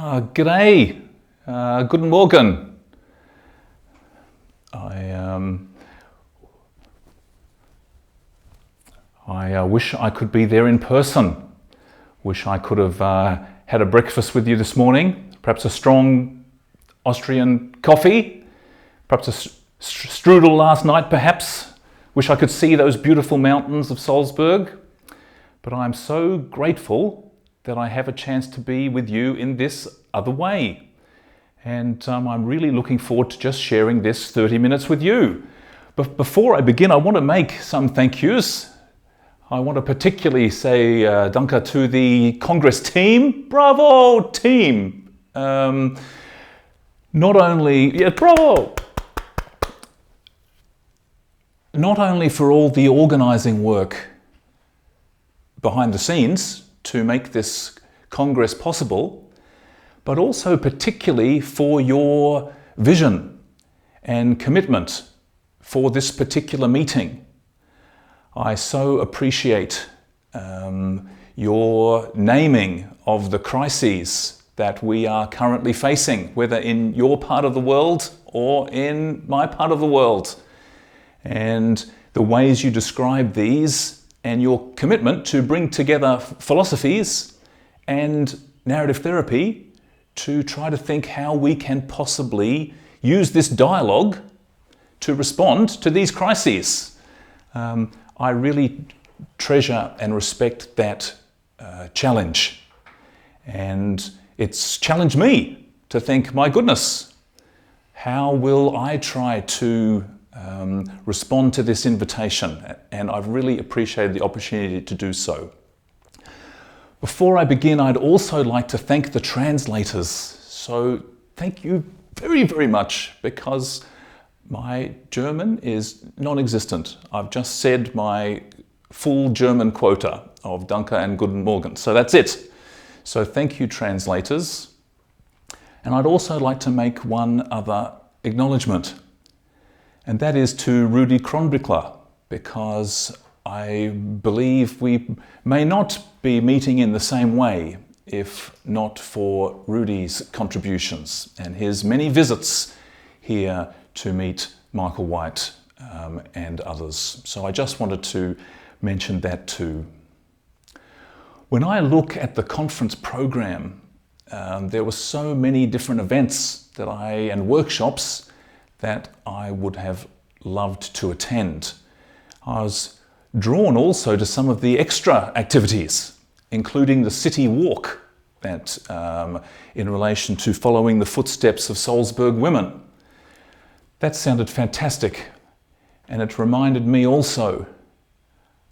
G'day, guten Morgen. I wish I could be there in person. Wish I could have had a breakfast with you this morning, perhaps a strong Austrian coffee, perhaps a strudel last night perhaps. Wish I could see those beautiful mountains of Salzburg. But I'm so grateful that I have a chance to be with you in this other way. And I'm really looking forward to just sharing this 30 minutes with you. But before I begin, I want to make some thank yous. I want to particularly say danke to the Congress team. Bravo, team! Not only for all the organizing work behind the scenes to make this Congress possible, but also particularly for your vision and commitment for this particular meeting. I so appreciate your naming of the crises that we are currently facing, whether in your part of the world or in my part of the world, and the ways you describe these and your commitment to bring together philosophies and narrative therapy to try to think how we can possibly use this dialogue to respond to these crises. I really treasure and respect that challenge. And it's challenged me to think, my goodness, how will I try to respond to this invitation? And I've really appreciated the opportunity to do so. Before I begin, I'd also like to thank the translators. So thank you very, very much, because my German is non-existent. I've just said my full German quota of Danke and Guten Morgen. So that's it. So thank you, translators. And I'd also like to make one other acknowledgement, and that is to Rudi Kronbichler, because I believe we may not be meeting in the same way if not for Rudi's contributions and his many visits here to meet Michael White and others. So I just wanted to mention that too. When I look at the conference program, there were so many different events and workshops that I would have loved to attend. I was drawn also to some of the extra activities, including the city walk that, in relation to following the footsteps of Salzburg women. That sounded fantastic, and it reminded me also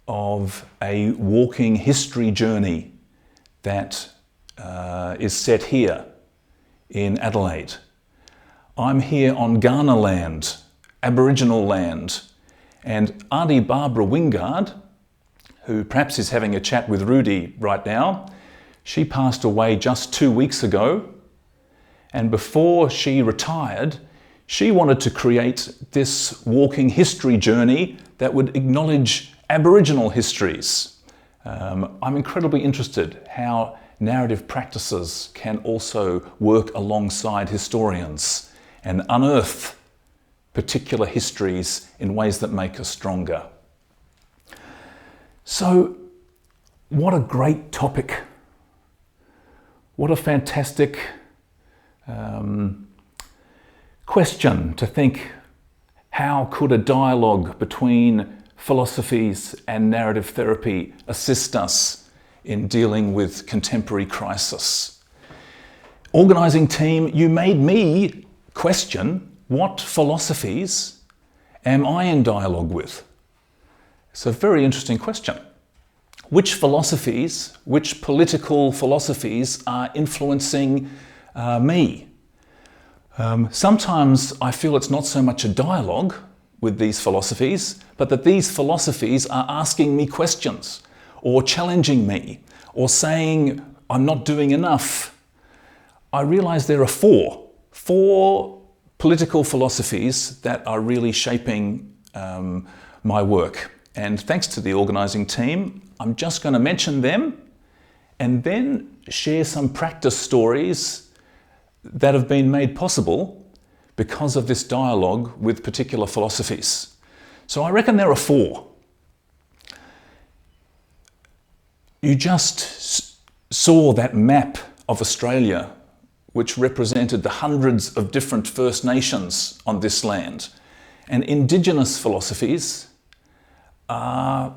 of a walking history journey that is set here in Adelaide. I'm here on Kaurna land, Aboriginal land, and Auntie Barbara Wingard, who perhaps is having a chat with Rudi right now, she passed away just 2 weeks ago, and before she retired, she wanted to create this walking history journey that would acknowledge Aboriginal histories. I'm incredibly interested how narrative practices can also work alongside historians and unearth particular histories in ways that make us stronger. So, what a great topic. What a fantastic question to think, how could a dialogue between philosophies and narrative therapy assist us in dealing with contemporary crisis? Organising team, you made me question, what philosophies am I in dialogue with? It's a very interesting question. Which philosophies, which political philosophies are influencing me? Sometimes I feel it's not so much a dialogue with these philosophies, but that these philosophies are asking me questions or challenging me or saying I'm not doing enough. I realise there are four political philosophies that are really shaping my work. And thanks to the organising team, I'm just going to mention them and then share some practice stories that have been made possible because of this dialogue with particular philosophies. So I reckon there are 4. You just saw that map of Australia, which represented the hundreds of different First Nations on this land. And Indigenous philosophies are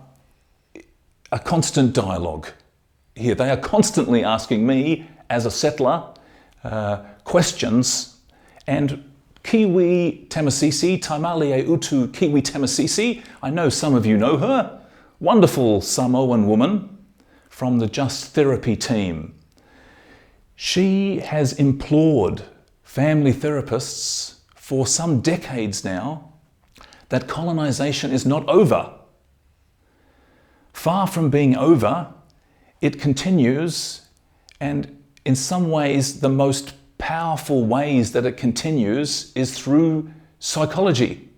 a constant dialogue here. They are constantly asking me, as a settler, questions. And Kiwi Tamasisi, Taimalie Utu Kiwi Tamasisi, I know some of you know her, wonderful Samoan woman from the Just Therapy team. She has implored family therapists for some decades now that colonisation is not over. Far from being over, it continues, and in some ways the most powerful ways that it continues is through psychology,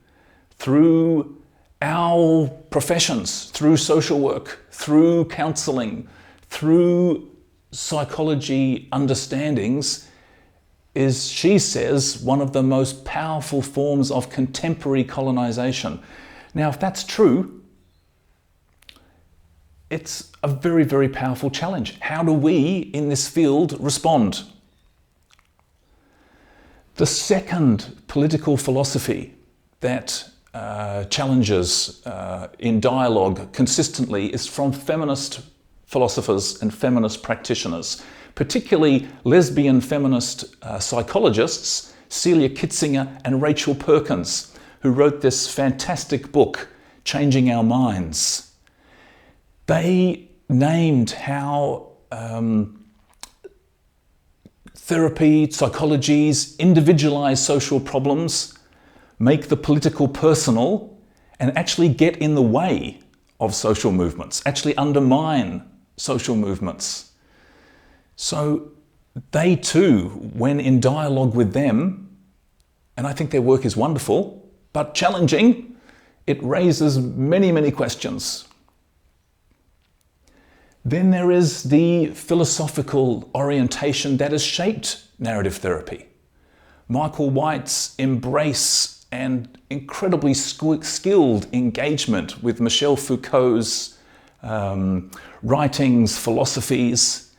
through our professions, through social work, through counselling, through psychology understandings, is, she says, one of the most powerful forms of contemporary colonisation. Now, if that's true, it's a very, very powerful challenge. How do we in this field respond? The second political philosophy that challenges in dialogue consistently is from feminist philosophers and feminist practitioners, particularly lesbian feminist psychologists, Celia Kitzinger and Rachel Perkins, who wrote this fantastic book, Changing Our Minds. They named how therapy, psychologies, individualized social problems make the political personal and actually get in the way of social movements, actually undermine social movements. So they too, when in dialogue with them, and I think their work is wonderful, but challenging, it raises many, many questions. Then there is the philosophical orientation that has shaped narrative therapy. Michael White's embrace and incredibly skilled engagement with Michel Foucault's writings, philosophies,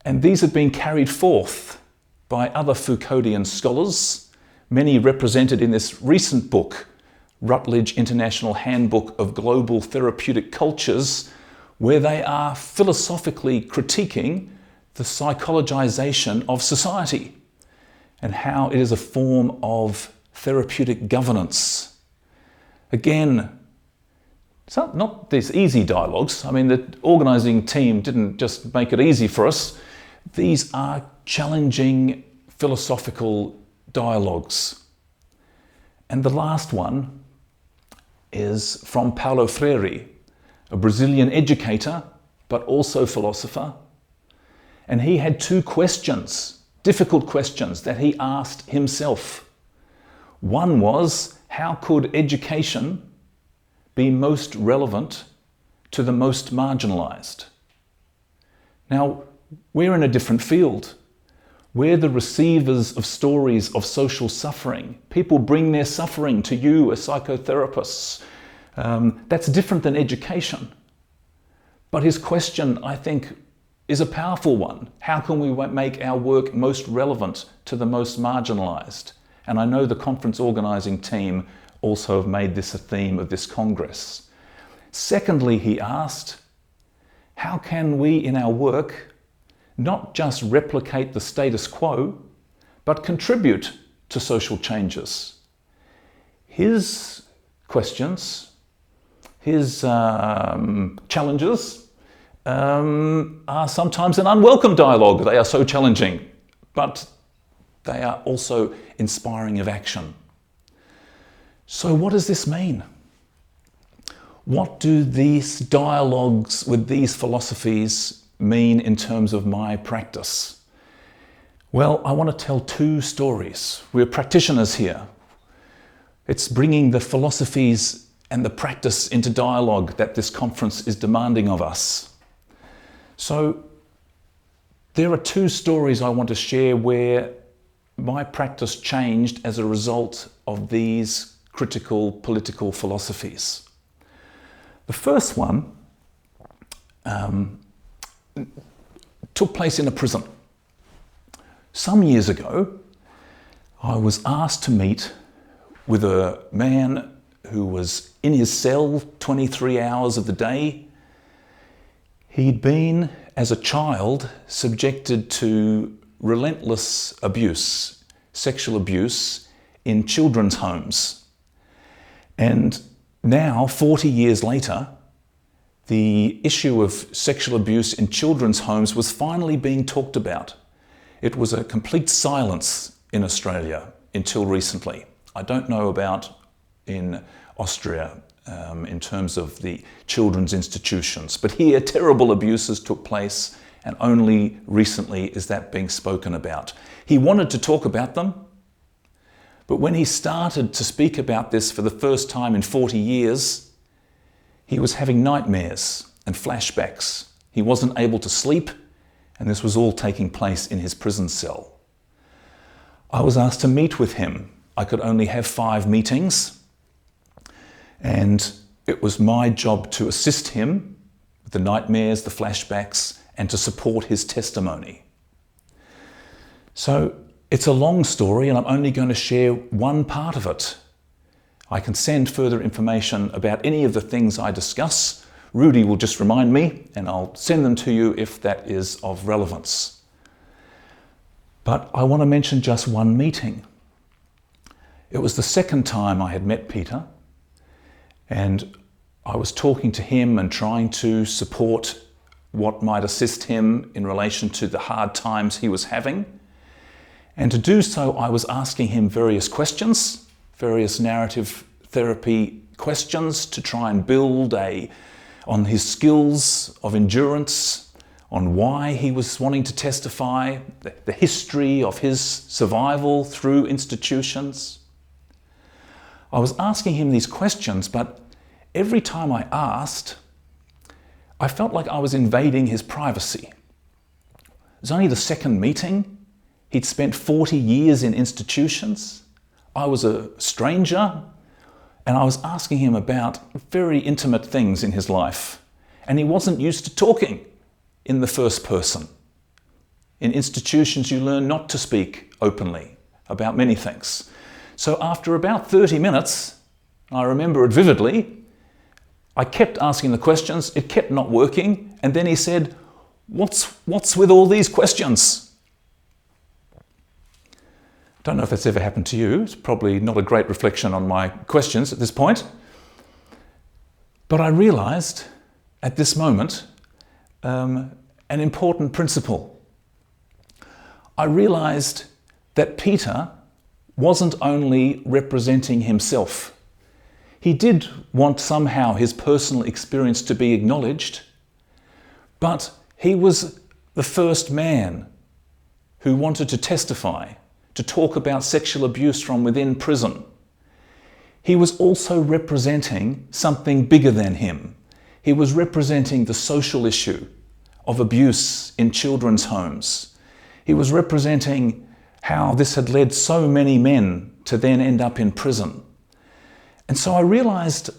and these have been carried forth by other Foucauldian scholars, many represented in this recent book, Routledge International Handbook of Global Therapeutic Cultures, where they are philosophically critiquing the psychologization of society and how it is a form of therapeutic governance. Again, it's not these easy dialogues. I mean, the organising team didn't just make it easy for us. These are challenging philosophical dialogues. And the last one is from Paulo Freire, a Brazilian educator, but also philosopher. And he had 2 questions, difficult questions, that he asked himself. One was, how could education be most relevant to the most marginalised? Now, we're in a different field. We're the receivers of stories of social suffering. People bring their suffering to you as psychotherapists. That's different than education. But his question, I think, is a powerful one. How can we make our work most relevant to the most marginalised? And I know the conference organising team also have made this a theme of this Congress. Secondly, he asked, how can we in our work not just replicate the status quo, but contribute to social changes? His questions, his challenges are sometimes an unwelcome dialogue. They are so challenging, but they are also inspiring of action. So what does this mean? What do these dialogues with these philosophies mean in terms of my practice? Well, I want to tell 2 stories. We're practitioners here. It's bringing the philosophies and the practice into dialogue that this conference is demanding of us. So there are 2 stories I want to share where my practice changed as a result of these critical political philosophies. The first one took place in a prison. Some years ago, I was asked to meet with a man who was in his cell 23 hours of the day. He'd been, as a child, subjected to relentless abuse, sexual abuse, in children's homes. And now, 40 years later, the issue of sexual abuse in children's homes was finally being talked about. It was a complete silence in Australia until recently. I don't know about in Austria in terms of the children's institutions, but here terrible abuses took place, and only recently is that being spoken about. He wanted to talk about them, but when he started to speak about this for the first time in 40 years, he was having nightmares and flashbacks. He wasn't able to sleep, and this was all taking place in his prison cell. I was asked to meet with him. I could only have 5 meetings, and it was my job to assist him with the nightmares, the flashbacks, and to support his testimony. So it's a long story, and I'm only going to share one part of it. I can send further information about any of the things I discuss. Rudy will just remind me, and I'll send them to you if that is of relevance. But I want to mention just one meeting. It was the second time I had met Peter, and I was talking to him and trying to support what might assist him in relation to the hard times he was having. And to do so, I was asking him various questions, various narrative therapy questions to try and build on his skills of endurance, on why he was wanting to testify, the history of his survival through institutions. I was asking him these questions, but every time I asked, I felt like I was invading his privacy. It was only the second meeting. He'd spent 40 years in institutions. I was a stranger, and I was asking him about very intimate things in his life. And he wasn't used to talking in the first person. In institutions, you learn not to speak openly about many things. So after about 30 minutes, I remember it vividly, I kept asking the questions, it kept not working, and then he said, what's with all these questions? Don't know if that's ever happened to you. It's probably not a great reflection on my questions at this point. But I realized at this moment an important principle. I realized that Peter wasn't only representing himself. He did want somehow his personal experience to be acknowledged, but he was the first man who wanted to testify, to talk about sexual abuse from within prison. He was also representing something bigger than him. He was representing the social issue of abuse in children's homes. He was representing how this had led so many men to then end up in prison. And so I realized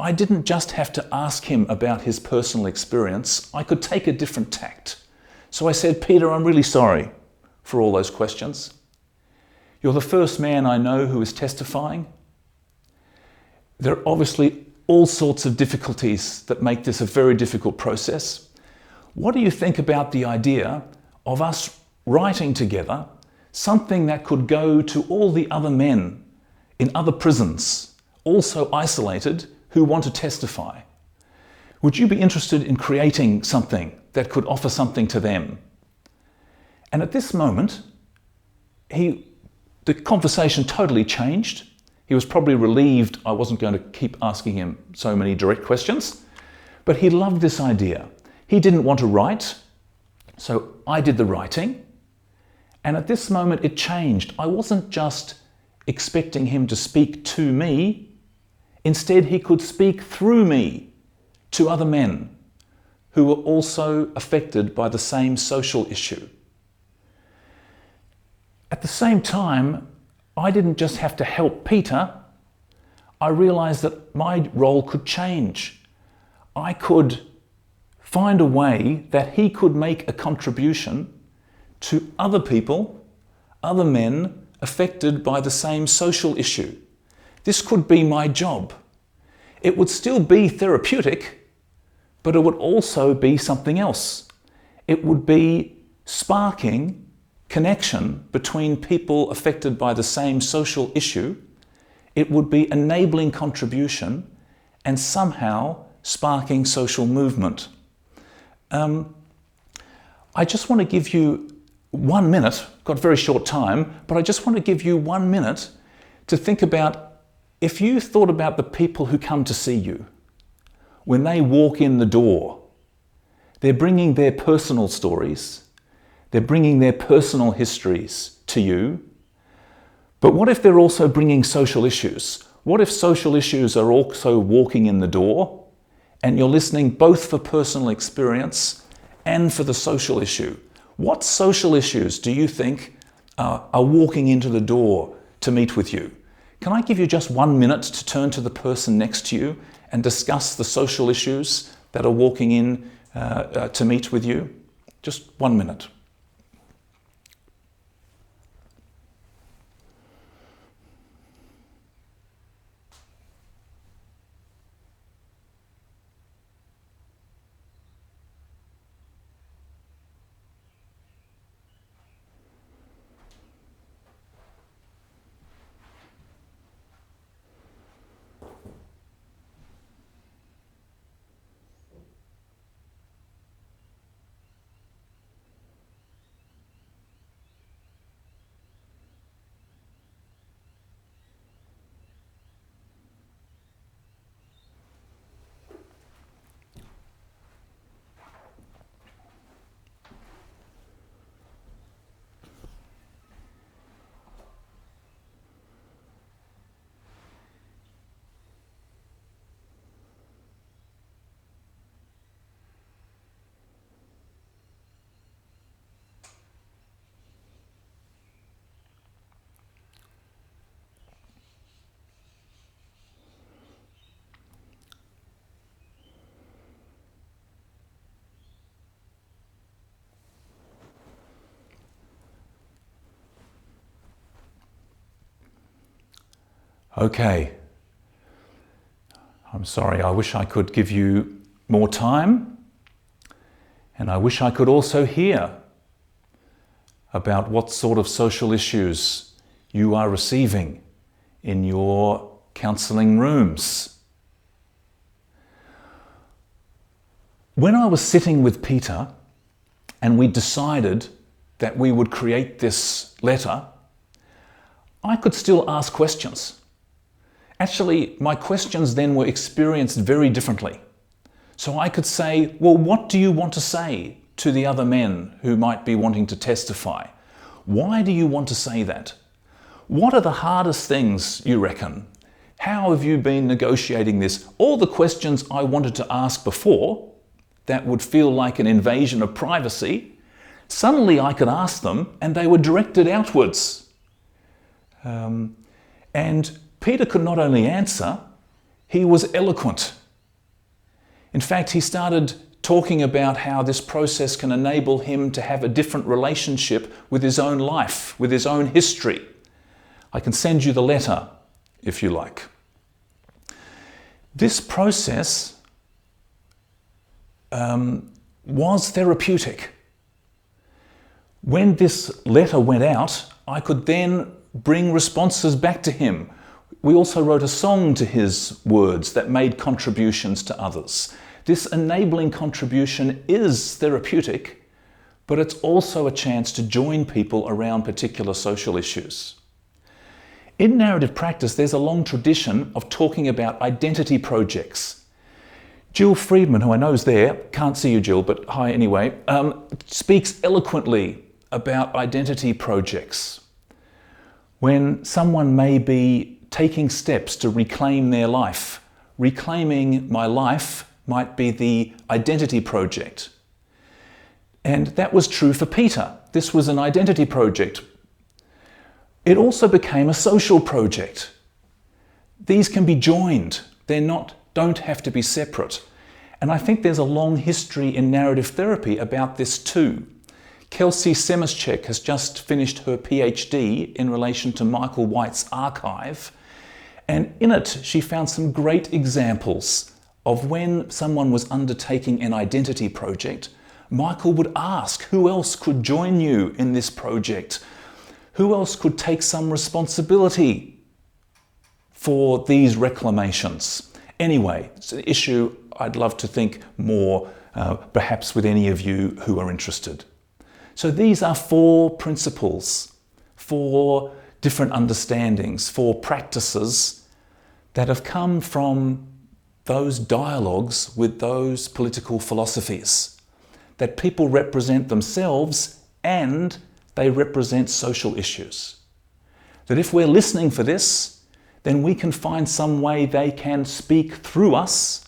I didn't just have to ask him about his personal experience. I could take a different tact. So I said, Peter, I'm really sorry for all those questions. You're the first man I know who is testifying. There are obviously all sorts of difficulties that make this a very difficult process. What do you think about the idea of us writing together something that could go to all the other men in other prisons, also isolated, who want to testify? Would you be interested in creating something that could offer something to them? And at this moment, the conversation totally changed. He was probably relieved I wasn't going to keep asking him so many direct questions, but he loved this idea. He didn't want to write, so I did the writing. And at this moment it changed. I wasn't just expecting him to speak to me. Instead, he could speak through me to other men who were also affected by the same social issue. At the same time, I didn't just have to help Peter. I realized that my role could change. I could find a way that he could make a contribution to other people, other men affected by the same social issue. This could be my job. It would still be therapeutic, but it would also be something else. It would be sparking connection between people affected by the same social issue. It would be enabling contribution and somehow sparking social movement. I just want to give you 1 minute, got a very short time, but I just want to give you 1 minute to think about if you thought about the people who come to see you. When they walk in the door, they're bringing their personal stories, they're bringing their personal histories to you. But what if they're also bringing social issues? What if social issues are also walking in the door and you're listening both for personal experience and for the social issue? What social issues do you think are walking into the door to meet with you? Can I give you just 1 minute to turn to the person next to you and discuss the social issues that are walking in to meet with you? Just 1 minute. Okay, I'm sorry, I wish I could give you more time, and I wish I could also hear about what sort of social issues you are receiving in your counselling rooms. When I was sitting with Peter and we decided that we would create this letter, I could still ask questions. Actually, my questions then were experienced very differently. So I could say, well, what do you want to say to the other men who might be wanting to testify? Why do you want to say that? What are the hardest things, you reckon? How have you been negotiating this? All the questions I wanted to ask before, that would feel like an invasion of privacy, suddenly I could ask them and they were directed outwards. And Peter could not only answer, he was eloquent. In fact, he started talking about how this process can enable him to have a different relationship with his own life, with his own history. I can send you the letter, if you like. This process was therapeutic. When this letter went out, I could then bring responses back to him. We also wrote a song to his words that made contributions to others. This enabling contribution is therapeutic, but it's also a chance to join people around particular social issues. In narrative practice, there's a long tradition of talking about identity projects. Jill Friedman, who I know is there, can't see you, Jill, but hi anyway, speaks eloquently about identity projects. When someone may be taking steps to reclaim their life. Reclaiming my life might be the identity project. And that was true for Peter. This was an identity project. It also became a social project. These can be joined. Don't have to be separate. And I think there's a long history in narrative therapy about this too. Kelsey Semischek has just finished her PhD in relation to Michael White's archive. And in it, she found some great examples of when someone was undertaking an identity project, Michael would ask, who else could join you in this project? Who else could take some responsibility for these reclamations? Anyway, it's an issue I'd love to think more, perhaps with any of you who are interested. So these are 4 principles, 4 different understandings, 4 practices that have come from those dialogues with those political philosophies, that people represent themselves and they represent social issues. That if we're listening for this, then we can find some way they can speak through us,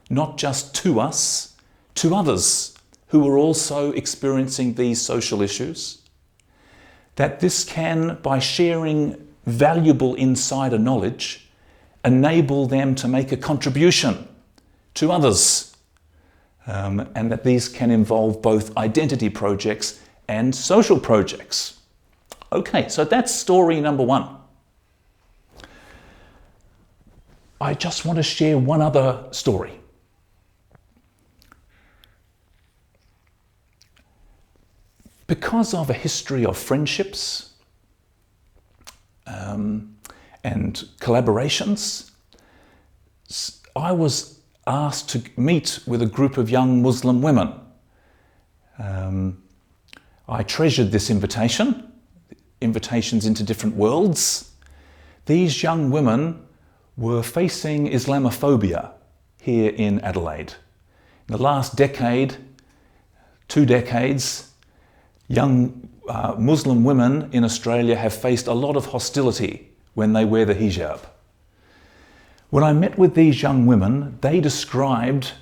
not just to us, to others who are also experiencing these social issues. That this can, by sharing valuable insider knowledge, enable them to make a contribution to others. And that these can involve both identity projects and social projects. Okay, so that's story number 1. I just want to share one other story. Because of a history of friendships and collaborations, I was asked to meet with a group of young Muslim women. I treasured this invitation, invitations into different worlds. These young women were facing Islamophobia here in Adelaide. In the last decade, 2 decades, young Muslim women in Australia have faced a lot of hostility when they wear the hijab. When I met with these young women, they described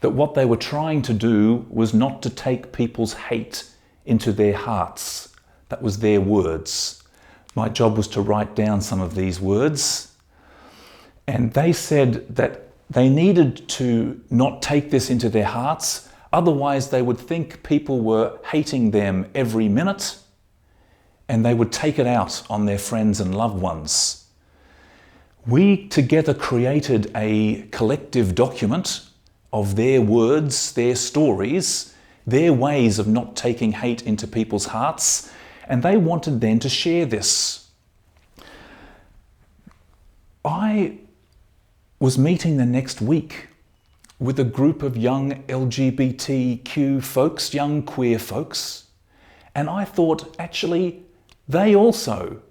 that what they were trying to do was not to take people's hate into their hearts. That was their words. My job was to write down some of these words. And they said that they needed to not take this into their hearts, otherwise they would think people were hating them every minute and they would take it out on their friends and loved ones. We together created a collective document of their words, their stories, their ways of not taking hate into people's hearts, and they wanted then to share this. I was meeting the next week with a group of young LGBTQ folks, young queer folks, and I thought, actually, they also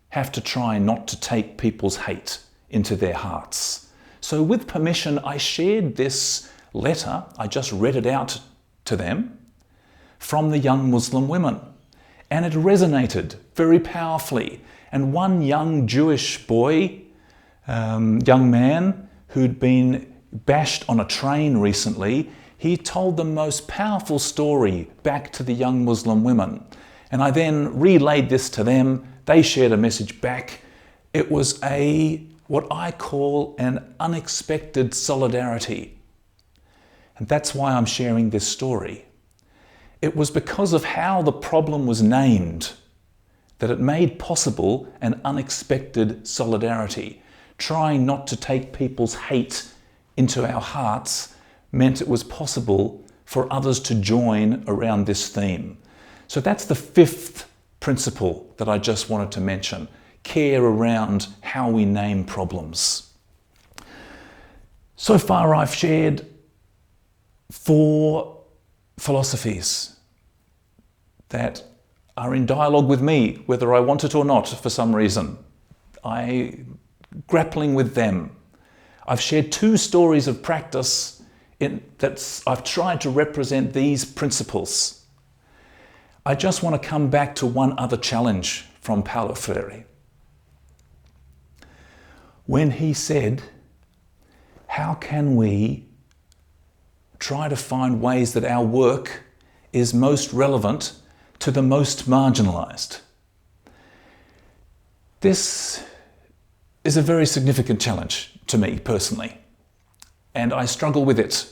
have to try not to take people's hate into their hearts. So with permission, I shared this letter, I just read it out to them, from the young Muslim women. And it resonated very powerfully. And one young Jewish boy, young man, who'd been bashed on a train recently, he told the most powerful story back to the young Muslim women. And I then relayed this to them. They shared a message back. It was what I call an unexpected solidarity. And that's why I'm sharing this story. It was because of how the problem was named that it made possible an unexpected solidarity. Trying not to take people's hate into our hearts meant it was possible for others to join around this theme. So that's the 5th principle that I just wanted to mention. Care around how we name problems. So far I've shared 4 philosophies that are in dialogue with me, whether I want it or not, for some reason. I'm grappling with them. I've shared 2 stories of practice that I've tried to represent these principles. I just want to come back to one other challenge from Paulo Freire. When he said, how can we try to find ways that our work is most relevant to the most marginalized? This is a very significant challenge to me personally, and I struggle with it,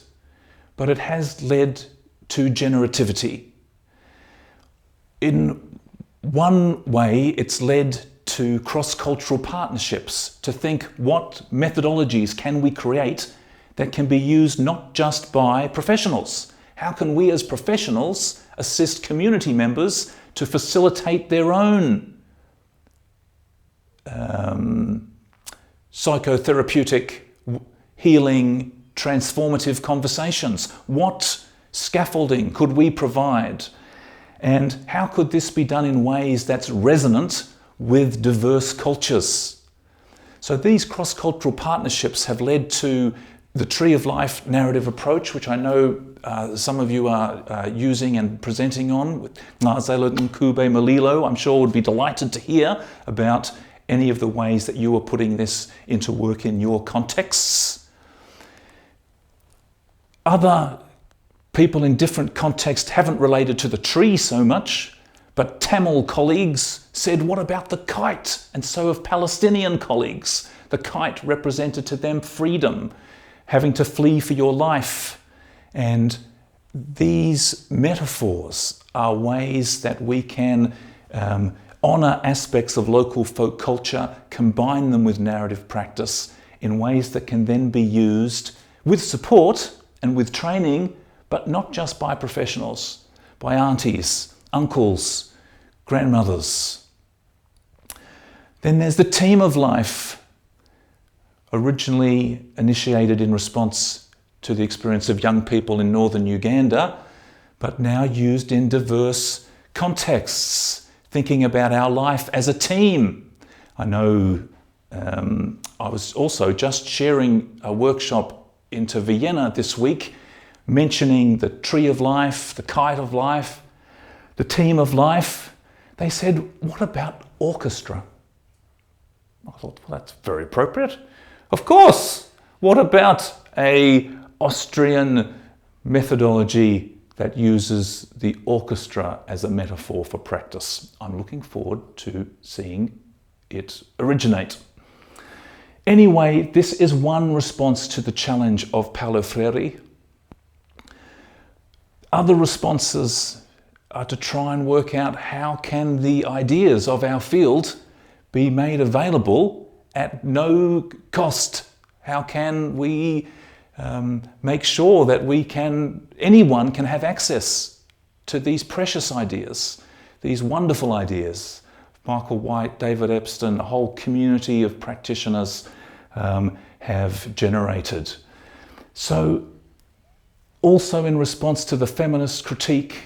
but it has led to generativity. In one way, it's led to cross-cultural partnerships, to think what methodologies can we create that can be used not just by professionals. How can we as professionals assist community members to facilitate their own psychotherapeutic, healing, transformative conversations? What scaffolding could we provide? And how could this be done in ways that's resonant with diverse cultures? So these cross-cultural partnerships have led to the Tree of Life narrative approach, which I know some of you are using and presenting on, with Ngazela Nkube Malilo. I'm sure would be delighted to hear about any of the ways that you are putting this into work in your contexts. Other people in different contexts haven't related to the tree so much, but Tamil colleagues said, what about the kite? And so have Palestinian colleagues. The kite represented to them freedom, having to flee for your life. And these metaphors are ways that we can honour aspects of local folk culture, combine them with narrative practice in ways that can then be used with support and with training, but not just by professionals, by aunties, uncles, grandmothers. Then there's the Team of Life, originally initiated in response to the experience of young people in northern Uganda, but now used in diverse contexts, thinking about our life as a team. I know I was also just sharing a workshop into Vienna this week, mentioning the Tree of Life, the Kite of Life, the Team of Life. They said, what about orchestra? I thought, well, that's very appropriate. Of course. What about an Austrian methodology that uses the orchestra as a metaphor for practice? I'm looking forward to seeing it originate. Anyway, this is one response to the challenge of Paulo Freire. Other responses are to try and work out how can the ideas of our field be made available at no cost. How can we make sure that anyone can have access to these precious ideas, these wonderful ideas? Michael White, David Epstein, a whole community of practitioners have generated. So also in response to the feminist critique,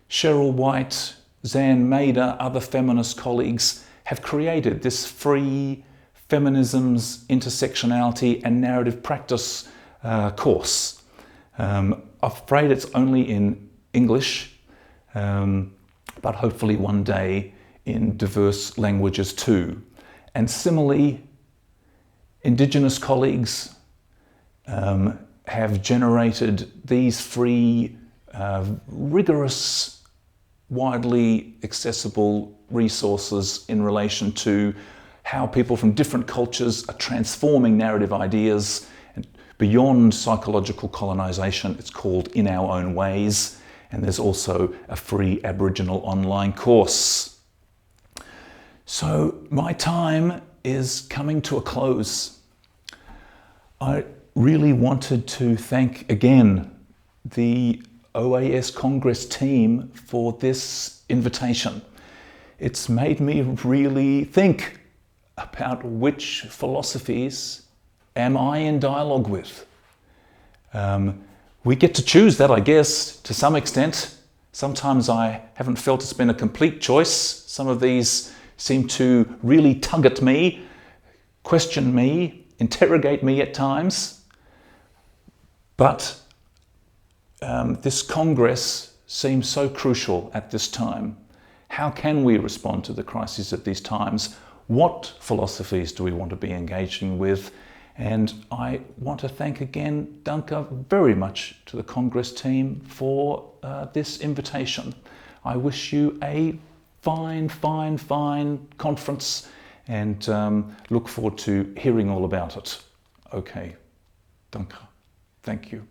Cheryl White, Zan Maida, other feminist colleagues have created this free feminisms, intersectionality and narrative practice course. I'm afraid it's only in English, but hopefully one day in diverse languages too. And similarly, Indigenous colleagues have generated these free, rigorous, widely accessible resources in relation to how people from different cultures are transforming narrative ideas and beyond psychological colonisation. It's called In Our Own Ways, and there's also a free Aboriginal online course. So my time is coming to a close. I really wanted to thank again the OAS Congress team for this invitation. It's made me really think about which philosophies am I in dialogue with. We get to choose that, I guess, to some extent. Sometimes I haven't felt it's been a complete choice. Some of these seem to really tug at me, question me, interrogate me at times. But this Congress seems so crucial at this time. How can we respond to the crises of these times? What philosophies do we want to be engaging with? And I want to thank again, Danke, very much to the Congress team for this invitation. I wish you a fine, fine, fine conference, and look forward to hearing all about it. Okay, danke. Thank you.